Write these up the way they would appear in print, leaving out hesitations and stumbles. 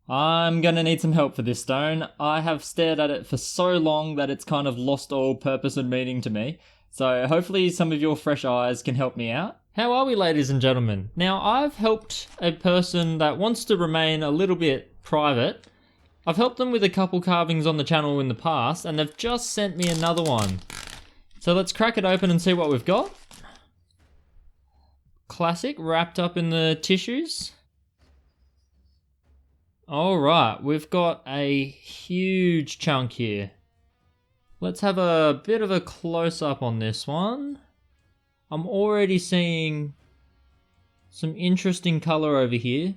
I'm gonna need some help for this stone. I have stared at it for so long that it's kind of lost all purpose and meaning to me. So hopefully some of your fresh eyes can help me out. How are we, ladies and gentlemen? Now, I've helped a person that wants to remain a little bit private. I've helped them with a couple carvings on the channel in the past, and they've just sent me another one. So let's crack it open and see what we've got. Classic, wrapped up in the tissues. Alright, we've got a huge chunk here. Let's have a bit of a close-up on this one. I'm already seeing some interesting colour over here.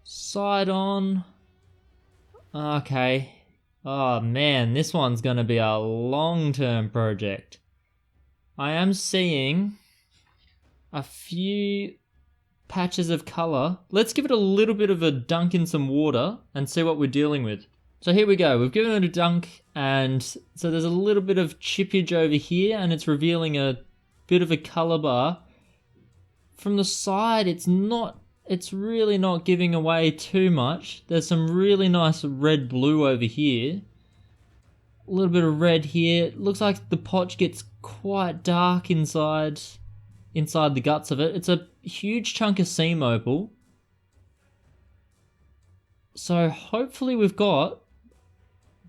Side on. Okay. Oh man, this one's going to be a long-term project. I am seeing a few patches of colour. Let's give it a little bit of a dunk in some water and see what we're dealing with. So here we go, we've given it a dunk, and so there's a little bit of chippage over here, and it's revealing a bit of a colour bar. From the side, it's really not giving away too much. There's some really nice red-blue over here. A little bit of red here. It looks like the potch gets quite dark inside the guts of it. It's a huge chunk of seam opal. So hopefully we've got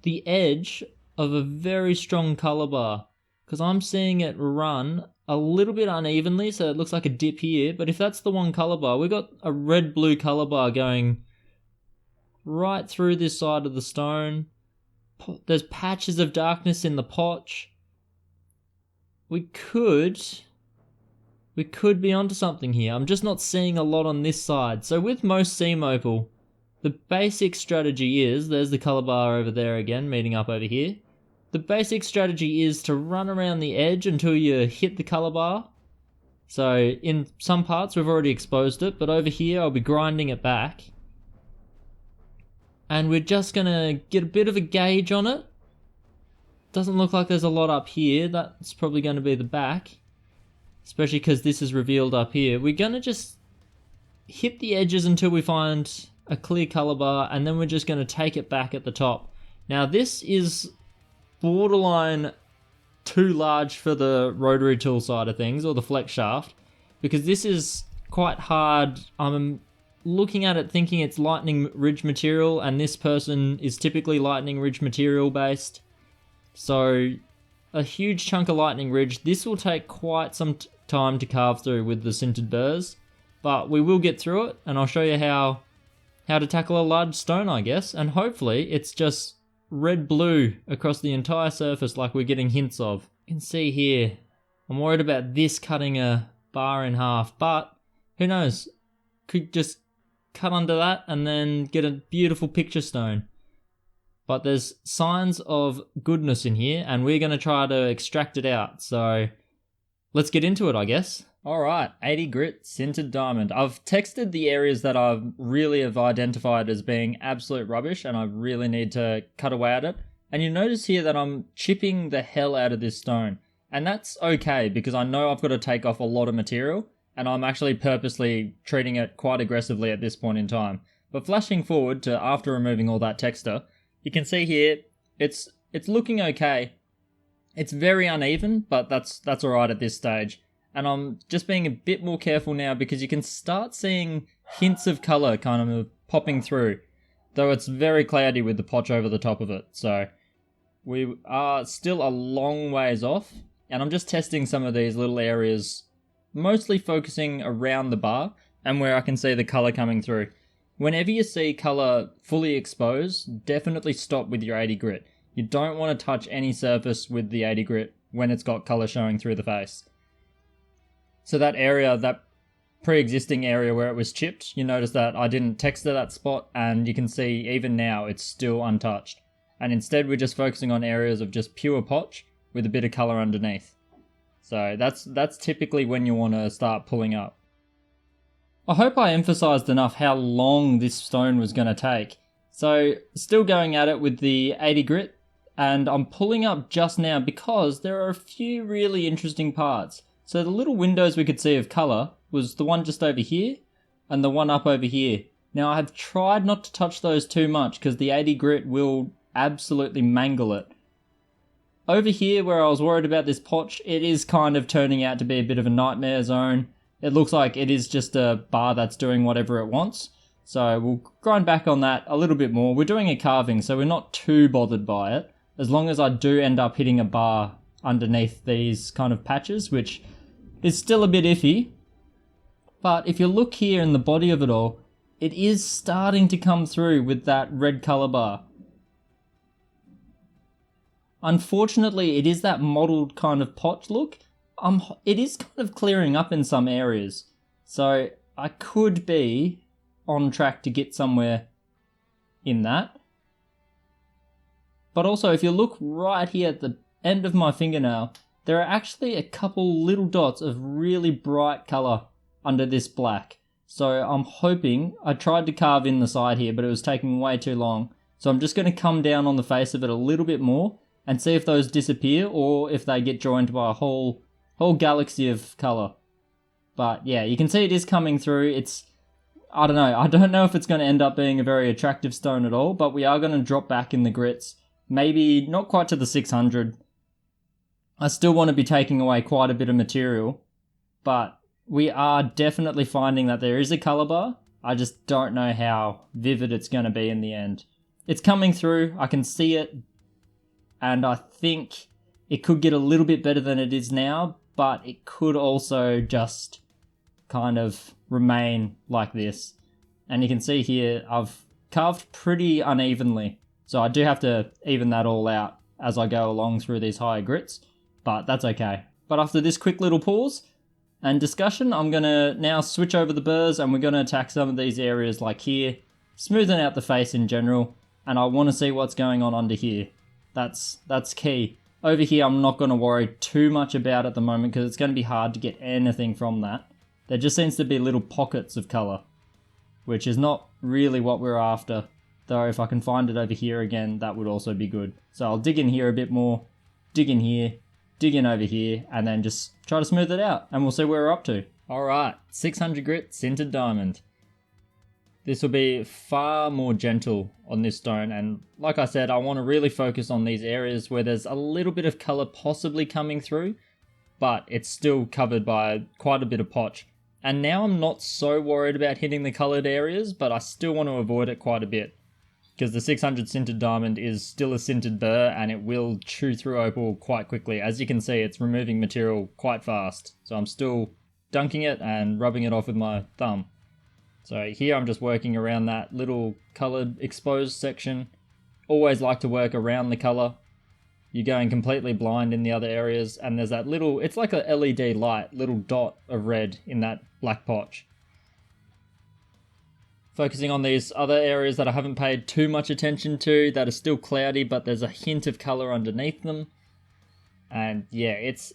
the edge of a very strong colour bar, because I'm seeing it run a little bit unevenly, so it looks like a dip here, but if that's the one colour bar, we've got a red-blue colour bar going right through this side of the stone. There's patches of darkness in the potch. We could be onto something here. I'm just not seeing a lot on this side. So with most seam opal, the basic strategy is, there's the colour bar over there again, meeting up over here. The basic strategy is to run around the edge until you hit the colour bar. So in some parts we've already exposed it, but over here I'll be grinding it back. And we're just going to get a bit of a gauge on it. Doesn't look like there's a lot up here. That's probably going to be the back. Especially because this is revealed up here. We're going to just hit the edges until we find a clear colour bar, and then we're just going to take it back at the top. Now this is borderline too large for the rotary tool side of things, or the flex shaft, because this is quite hard. I'm looking at it thinking it's lightning ridge material, and this person is typically lightning ridge material based. So a huge chunk of lightning ridge. This will take quite some time to carve through with the sintered burrs, but we will get through it, and I'll show you how to tackle a large stone, I guess, and hopefully it's just red-blue across the entire surface like we're getting hints of. You can see here, I'm worried about this cutting a bar in half, but who knows, could just cut under that and then get a beautiful picture stone. But there's signs of goodness in here, and we're going to try to extract it out, so let's get into it, I guess. Alright, 80 grit sintered diamond. I've texted the areas that I really have identified as being absolute rubbish, and I really need to cut away at it. And you notice here that I'm chipping the hell out of this stone. And that's okay, because I know I've got to take off a lot of material, and I'm actually purposely treating it quite aggressively at this point in time. But flashing forward to after removing all that texture, you can see here, it's looking okay. It's very uneven, but that's alright at this stage. And I'm just being a bit more careful now, because you can start seeing hints of colour kind of popping through. Though it's very cloudy with the potch over the top of it. So we are still a long ways off. And I'm just testing some of these little areas, mostly focusing around the bar and where I can see the colour coming through. Whenever you see colour fully exposed, definitely stop with your 80 grit. You don't want to touch any surface with the 80 grit when it's got colour showing through the face. So that area, that pre-existing area where it was chipped, you notice that I didn't texture that spot, and you can see even now it's still untouched. And instead we're just focusing on areas of just pure potch with a bit of colour underneath. So that's typically when you want to start pulling up. I hope I emphasised enough how long this stone was going to take. So still going at it with the 80 grit, and I'm pulling up just now because there are a few really interesting parts. So the little windows we could see of colour was the one just over here and the one up over here. Now I have tried not to touch those too much because the 80 grit will absolutely mangle it. Over here where I was worried about this potch, it is kind of turning out to be a bit of a nightmare zone. It looks like it is just a bar that's doing whatever it wants. So we'll grind back on that a little bit more. We're doing a carving, so we're not too bothered by it. As long as I do end up hitting a bar underneath these kind of patches, which is still a bit iffy. But if you look here in the body of it all, it is starting to come through with that red color bar. Unfortunately, it is that mottled kind of potch look. It is kind of clearing up in some areas. So I could be on track to get somewhere in that. But also, if you look right here at the end of my fingernail, there are actually a couple little dots of really bright color under this black. So I'm hoping, I tried to carve in the side here, but it was taking way too long. So I'm just going to come down on the face of it a little bit more and see if those disappear or if they get joined by a whole galaxy of color. But yeah, you can see it is coming through. I don't know if it's going to end up being a very attractive stone at all, but we are going to drop back in the grits. Maybe not quite to the 600. I still want to be taking away quite a bit of material, but we are definitely finding that there is a color bar. I just don't know how vivid it's going to be in the end. It's coming through, I can see it, and I think it could get a little bit better than it is now, but it could also just kind of remain like this. And you can see here, I've carved pretty unevenly, so I do have to even that all out as I go along through these higher grits, but that's okay. But after this quick little pause and discussion, I'm going to now switch over the burrs and we're going to attack some of these areas like here, smoothing out the face in general, and I want to see what's going on under here. That's key. Over here, I'm not going to worry too much about at the moment because it's going to be hard to get anything from that. There just seems to be little pockets of colour, which is not really what we're after. Though if I can find it over here again, that would also be good. So I'll dig in here a bit more, dig in here, dig in over here, and then just try to smooth it out, and we'll see where we're up to. Alright, 600 grit sintered diamond. This will be far more gentle on this stone, and like I said, I want to really focus on these areas where there's a little bit of colour possibly coming through, but it's still covered by quite a bit of potch. And now I'm not so worried about hitting the coloured areas, but I still want to avoid it quite a bit, because the 600 sintered diamond is still a sintered burr and it will chew through opal quite quickly. As you can see, it's removing material quite fast, so I'm still dunking it and rubbing it off with my thumb. So here I'm just working around that little coloured exposed section. Always like to work around the colour. You're going completely blind in the other areas, and there's that little, it's like a LED light, little dot of red in that black potch. Focusing on these other areas that I haven't paid too much attention to, that are still cloudy, but there's a hint of colour underneath them. And yeah, it's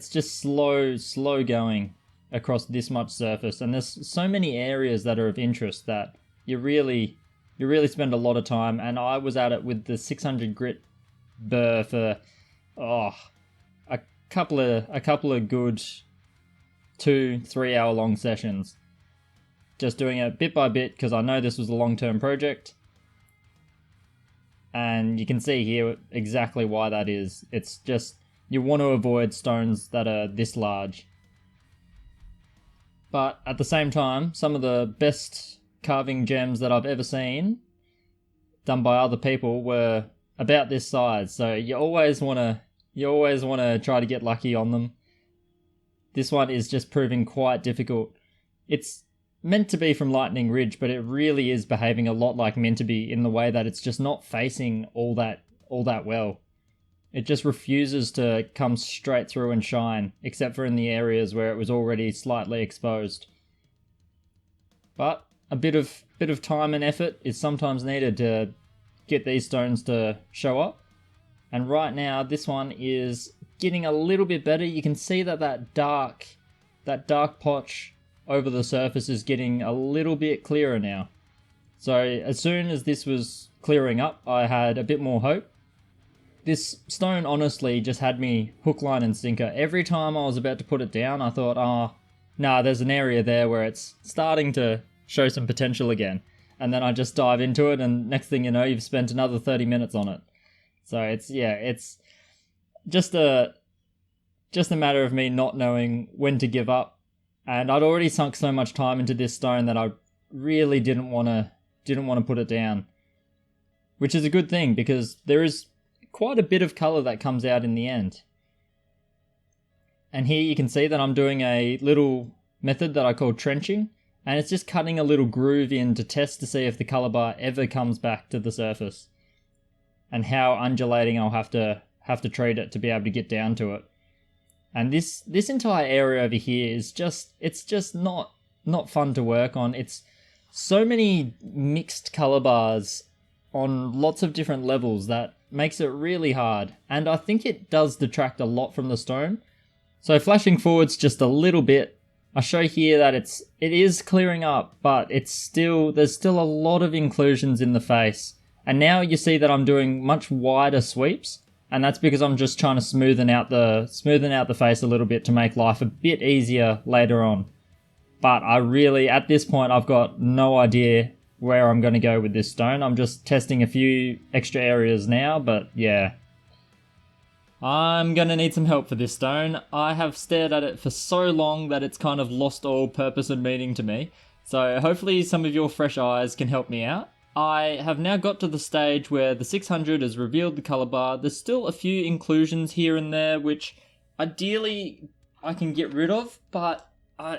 just slow going across this much surface, and there's so many areas that are of interest that you really spend a lot of time. And I was at it with the 600 grit burr for a couple of good 2-3 hour long sessions, just doing it bit by bit because I know this was a long-term project. And you can see here exactly why that is. It's just, you want to avoid stones that are this large. But at the same time, some of the best carving gems that I've ever seen done by other people were about this size. So you always want to try to get lucky on them. This one is just proving quite difficult. It's meant to be from Lightning Ridge, but it really is behaving a lot like meant to be in the way that it's just not facing all that well. It just refuses to come straight through and shine, except for in the areas where it was already slightly exposed. But a bit of time and effort is sometimes needed to get these stones to show up. And right now, this one is getting a little bit better. You can see that dark potch over the surface is getting a little bit clearer now. So as soon as this was clearing up, I had a bit more hope. This stone honestly just had me hook, line and sinker. Every time I was about to put it down, I thought, nah, there's an area there where it's starting to show some potential again. and then I just dive into it, and next thing you know, you've spent another 30 minutes on it. So it's just a matter of me not knowing when to give up. And I'd already sunk so much time into this stone that I really didn't want to put it down. Which is a good thing, because there is quite a bit of colour that comes out in the end. And here you can see that I'm doing a little method that I call trenching, and it's just cutting a little groove in to test to see if the colour bar ever comes back to the surface, and how undulating I'll have to treat it to be able to get down to it. And this entire area over here is just not fun to work on. It's so many mixed colour bars on lots of different levels that makes it really hard, and I think it does detract a lot from the stone. So flashing forwards just a little bit, I show here that it is clearing up, but there's still a lot of inclusions in the face. And now you see that I'm doing much wider sweeps, and that's because I'm just trying to smoothen out the face a little bit to make life a bit easier later on. But at this point, I've got no idea where I'm going to go with this stone. I'm just testing a few extra areas now, but yeah. I'm going to need some help for this stone. I have stared at it for so long that it's kind of lost all purpose and meaning to me. So hopefully some of your fresh eyes can help me out. I have now got to the stage where the 600 has revealed the colour bar. There's still a few inclusions here and there, which ideally I can get rid of, but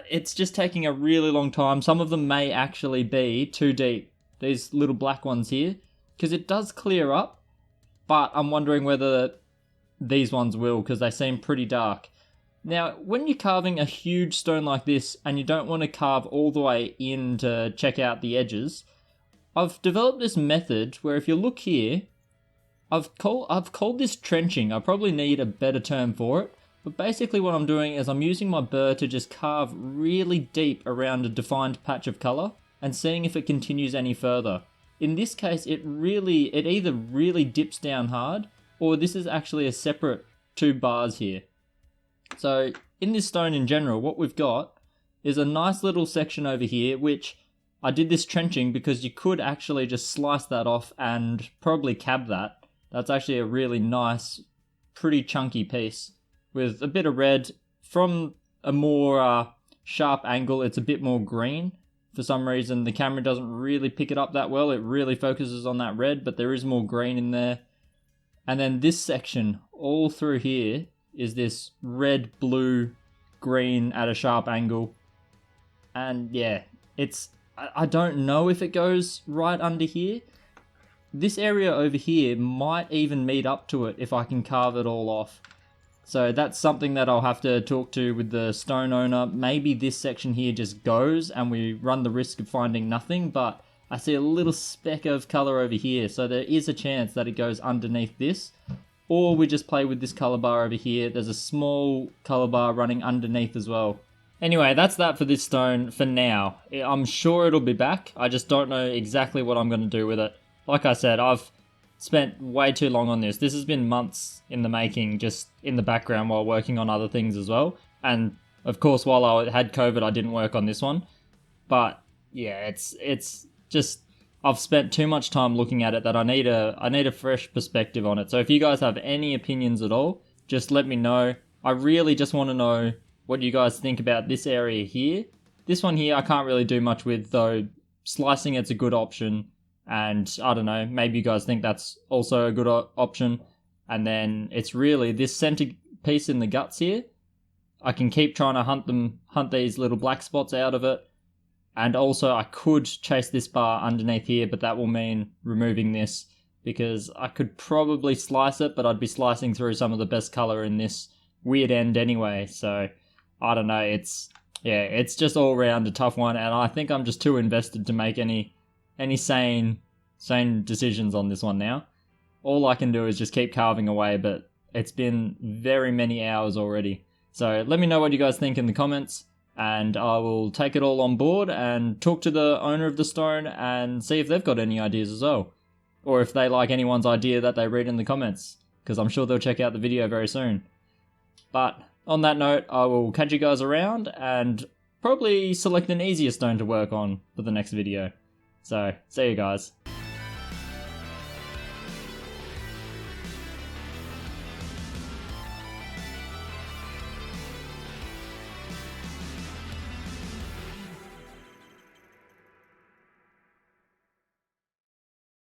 it's just taking a really long time. Some of them may actually be too deep, these little black ones here, because it does clear up, but I'm wondering whether these ones will, because they seem pretty dark. Now, when you're carving a huge stone like this, and you don't want to carve all the way in to check out the edges, I've developed this method where if you look here, I've called this trenching. I probably need a better term for it. But basically what I'm doing is I'm using my burr to just carve really deep around a defined patch of colour and seeing if it continues any further. In this case, it either really dips down hard, or this is actually a separate two bars here. So in this stone in general, what we've got is a nice little section over here, which I did this trenching because you could actually just slice that off and probably cab that. That's actually a really nice, pretty chunky piece with a bit of red. From a more sharp angle, it's a bit more green. For some reason, the camera doesn't really pick it up that well. It really focuses on that red, but there is more green in there. And then this section, all through here, is this red, blue, green at a sharp angle. And yeah, I don't know if it goes right under here. This area over here might even meet up to it if I can carve it all off. So that's something that I'll have to talk to with the stone owner. Maybe this section here just goes and we run the risk of finding nothing, but I see a little speck of colour over here, so there is a chance that it goes underneath this. Or we just play with this colour bar over here. There's a small colour bar running underneath as well. Anyway, that's that for this stone for now. I'm sure it'll be back. I just don't know exactly what I'm going to do with it. Like I said, I've spent way too long on this. This has been months in the making, just in the background while working on other things as well. And of course, while I had COVID, I didn't work on this one. But yeah, it's just, I've spent too much time looking at it that I need a fresh perspective on it. So if you guys have any opinions at all, just let me know. I really just want to know what you guys think about this area here. This one here I can't really do much with, though slicing it's a good option. And I don't know, maybe you guys think that's also a good option. And then it's really this center piece in the guts here. I can keep trying to hunt these little black spots out of it. And also I could chase this bar underneath here, but that will mean removing this because I could probably slice it, but I'd be slicing through some of the best color in this weird end anyway. So I don't know, it's just all around a tough one. And I think I'm just too invested to make any sane decisions on this one now. All I can do is just keep carving away, but it's been very many hours already. So let me know what you guys think in the comments, and I will take it all on board and talk to the owner of the stone and see if they've got any ideas as well. Or if they like anyone's idea that they read in the comments, because I'm sure they'll check out the video very soon. But on that note, I will catch you guys around and probably select an easier stone to work on for the next video. So, see you guys.